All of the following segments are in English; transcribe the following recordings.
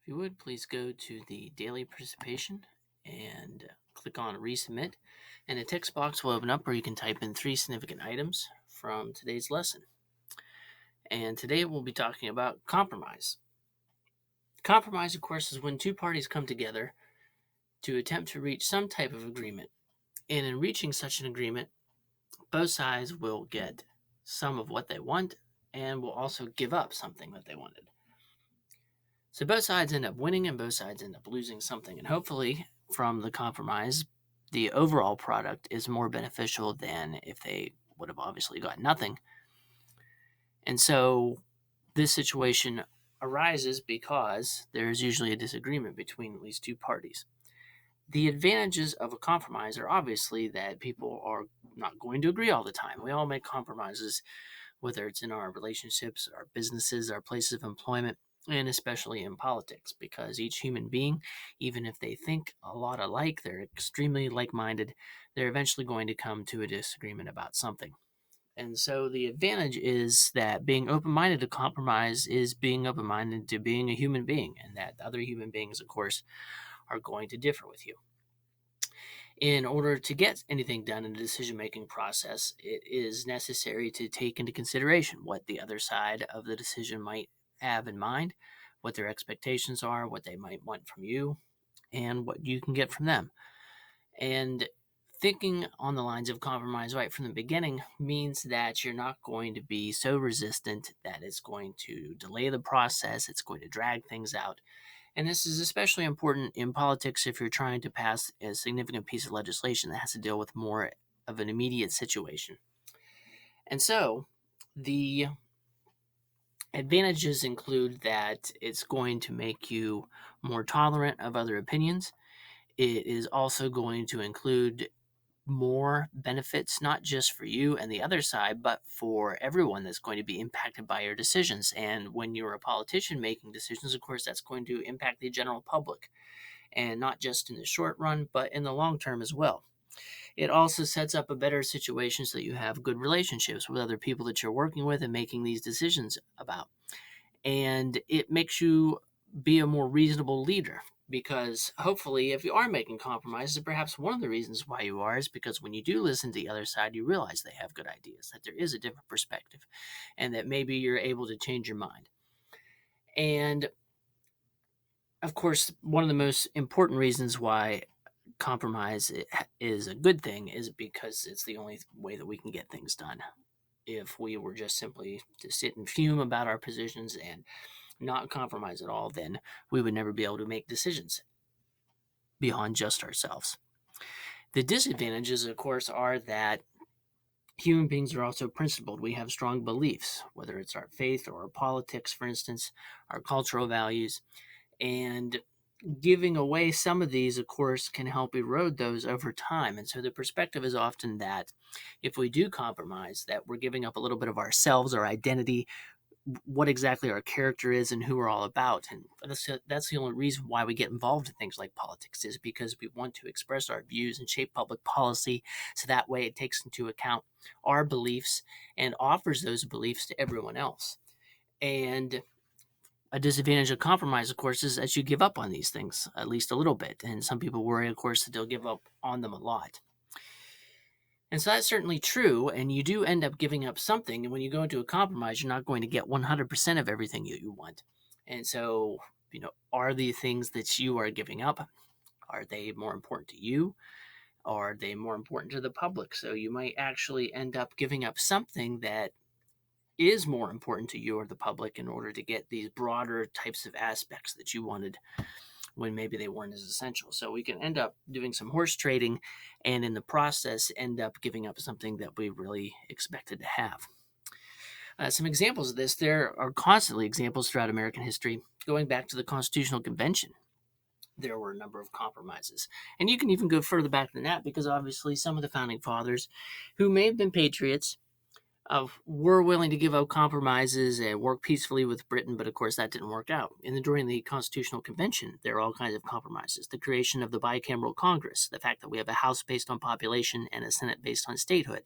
If you would, please go to the daily participation and click on resubmit. And a text box will open up where you can type in 3 significant items from today's lesson. And today we'll be talking about compromise. Compromise, of course, is when two parties come together to attempt to reach some type of agreement. And in reaching such an agreement, both sides will get some of what they want and will also give up something that they wanted. So both sides end up winning and both sides end up losing something. And hopefully, from the compromise, the overall product is more beneficial than if they would have obviously got nothing. And so this situation arises because there is usually a disagreement between at least two parties. The advantages of a compromise are obviously that people are not going to agree all the time. We all make compromises, whether it's in our relationships, our businesses, our places of employment, and especially in politics, because each human being, even if they think a lot alike, they're extremely like minded, they're eventually going to come to a disagreement about something. And so the advantage is that being open minded to compromise is being open minded to being a human being, and that other human beings, of course, are going to differ with you. In order to get anything done in the decision making process, it is necessary to take into consideration what the other side of the decision might have in mind, what their expectations are, what they might want from you, and what you can get from them. And thinking on the lines of compromise right from the beginning means that you're not going to be so resistant that it's going to delay the process, it's going to drag things out. And this is especially important in politics if you're trying to pass a significant piece of legislation that has to deal with more of an immediate situation. And so the advantages include that it's going to make you more tolerant of other opinions. It is also going to include more benefits, not just for you and the other side, but for everyone that's going to be impacted by your decisions. And when you're a politician making decisions, of course, that's going to impact the general public, and not just in the short run, but in the long term as well. It also sets up a better situation so that you have good relationships with other people that you're working with and making these decisions about. And it makes you be a more reasonable leader, because hopefully, if you are making compromises, perhaps one of the reasons why you are is because when you do listen to the other side, you realize they have good ideas, that there is a different perspective, and that maybe you're able to change your mind. And of course, one of the most important reasons why compromise is a good thing is because it's the only way that we can get things done. If we were just simply to sit and fume about our positions and not compromise at all, then we would never be able to make decisions beyond just ourselves. The disadvantages, of course, are that human beings are also principled. We have strong beliefs, whether it's our faith or our politics, for instance, our cultural values. And giving away some of these, of course, can help erode those over time. And so the perspective is often that if we do compromise, that we're giving up a little bit of ourselves, our identity, what exactly our character is and who we're all about. And that's the only reason why we get involved in things like politics, is because we want to express our views and shape public policy, so that way it takes into account our beliefs and offers those beliefs to everyone else. And a disadvantage of compromise, of course, is that you give up on these things at least a little bit. And some people worry, of course, that they'll give up on them a lot. And so that's certainly true, and you do end up giving up something. And when you go into a compromise, you're not going to get 100% of everything you want. And so, are the things that you are giving up, are they more important to you? Are they more important to the public? So you might actually end up giving up something that is more important to you or the public in order to get these broader types of aspects that you wanted when maybe they weren't as essential. So we can end up doing some horse trading, and in the process end up giving up something that we really expected to have. Some examples of this, there are constantly examples throughout American history. Going back to the Constitutional Convention, there were a number of compromises. And you can even go further back than that, because obviously some of the founding fathers, who may have been patriots, were willing to give up compromises and work peacefully with Britain, but of course that didn't work out. And during the Constitutional Convention, there were all kinds of compromises. The creation of the bicameral Congress, the fact that we have a House based on population and a Senate based on statehood,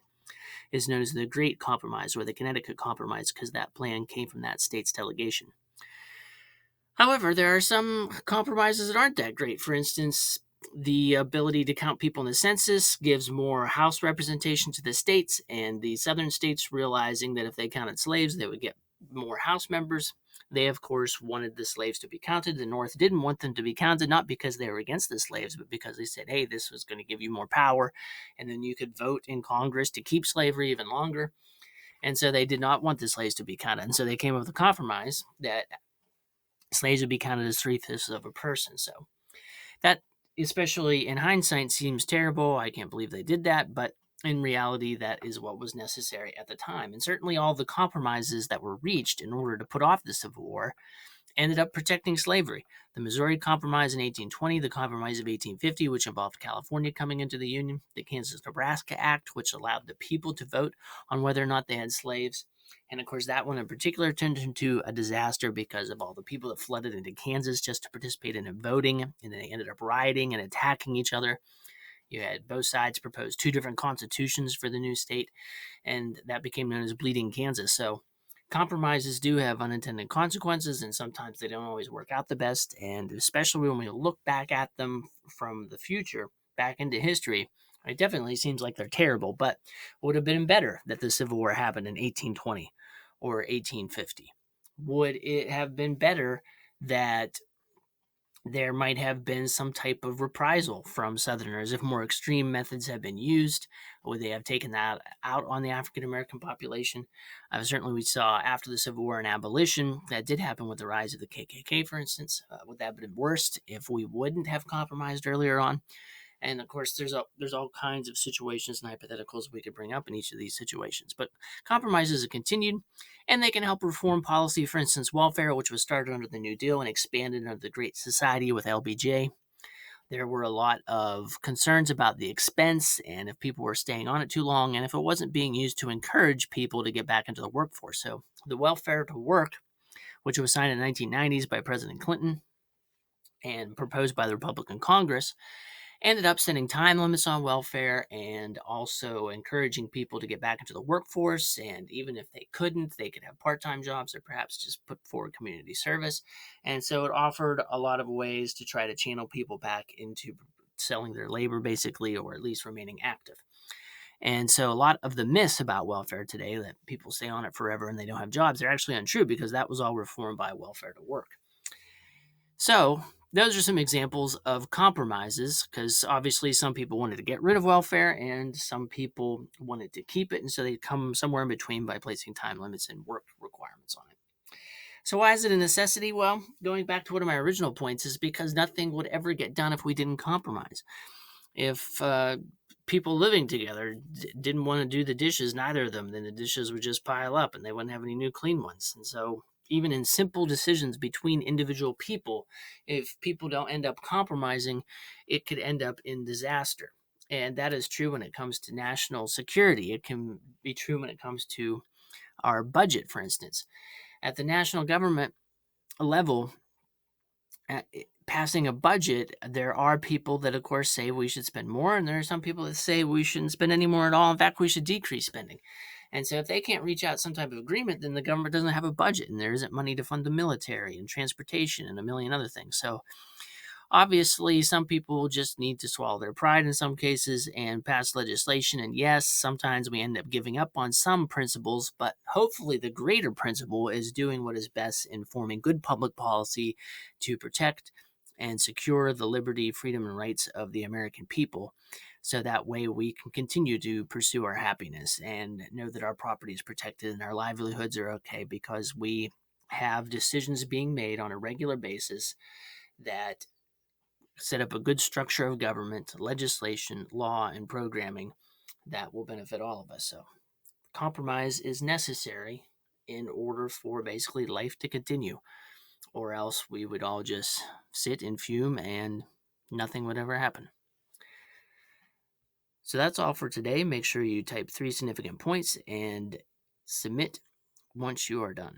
is known as the Great Compromise, or the Connecticut Compromise, because that plan came from that state's delegation. However, there are some compromises that aren't that great. For instance, the ability to count people in the census gives more House representation to the states, and the southern states, realizing that if they counted slaves, they would get more House members. They, of course, wanted the slaves to be counted. The North didn't want them to be counted, not because they were against the slaves, but because they said, hey, this was going to give you more power, and then you could vote in Congress to keep slavery even longer. And so they did not want the slaves to be counted. And so they came up with a compromise that slaves would be counted as three-fifths of a person. So that, especially in hindsight, seems terrible. I can't believe they did that, but in reality, that is what was necessary at the time. And certainly all the compromises that were reached in order to put off the Civil War ended up protecting slavery. The Missouri Compromise in 1820, the Compromise of 1850, which involved California coming into the Union, the Kansas-Nebraska Act, which allowed the people to vote on whether or not they had slaves. And of course, that one in particular turned into a disaster because of all the people that flooded into Kansas just to participate in voting, and then they ended up rioting and attacking each other. You had both sides propose two different constitutions for the new state, and that became known as Bleeding Kansas. So compromises do have unintended consequences, and sometimes they don't always work out the best. And especially when we look back at them from the future, back into history, it definitely seems like they're terrible, but it would have been better that the Civil War happened in 1820 or 1850. Would it have been better that there might have been some type of reprisal from Southerners if more extreme methods had been used? Would they have taken that out on the African American population? Certainly, we saw after the Civil War and abolition that did happen with the rise of the KKK, for instance. Would that have been worse if we wouldn't have compromised earlier on? And of course, there's all kinds of situations and hypotheticals we could bring up in each of these situations. But compromises are continued, and they can help reform policy. For instance, welfare, which was started under the New Deal and expanded under the Great Society with LBJ. There were a lot of concerns about the expense and if people were staying on it too long, and if it wasn't being used to encourage people to get back into the workforce. So the welfare to work, which was signed in the 1990s by President Clinton and proposed by the Republican Congress, ended up setting time limits on welfare and also encouraging people to get back into the workforce. And even if they couldn't, they could have part time jobs or perhaps just put forward community service. And so it offered a lot of ways to try to channel people back into selling their labor, basically, or at least remaining active. And so a lot of the myths about welfare today, that people stay on it forever and they don't have jobs, they're actually untrue because that was all reformed by welfare to work. So, those are some examples of compromises because obviously some people wanted to get rid of welfare and some people wanted to keep it. And so they come somewhere in between by placing time limits and work requirements on it. So, why is it a necessity? Well, going back to one of my original points, is because nothing would ever get done if we didn't compromise. If people living together didn't want to do the dishes, neither of them, then the dishes would just pile up and they wouldn't have any new clean ones. And so, even in simple decisions between individual people, if people don't end up compromising, it could end up in disaster. And that is true when it comes to national security. It can be true when it comes to our budget, for instance. At the national government level, passing a budget, there are people that, of course, say we should spend more, and there are some people that say we shouldn't spend any more at all. In fact, we should decrease spending. And so, if they can't reach out some type of agreement, then the government doesn't have a budget, and there isn't money to fund the military and transportation and a million other things. So, obviously, some people just need to swallow their pride in some cases and pass legislation. And yes, sometimes we end up giving up on some principles, but hopefully, the greater principle is doing what is best in forming good public policy to protect and secure the liberty, freedom, and rights of the American people. So that way we can continue to pursue our happiness and know that our property is protected and our livelihoods are okay because we have decisions being made on a regular basis that set up a good structure of government, legislation, law, and programming that will benefit all of us. So compromise is necessary in order for basically life to continue, or else we would all just sit and fume and nothing would ever happen. So that's all for today. Make sure you type 3 significant points and submit once you are done.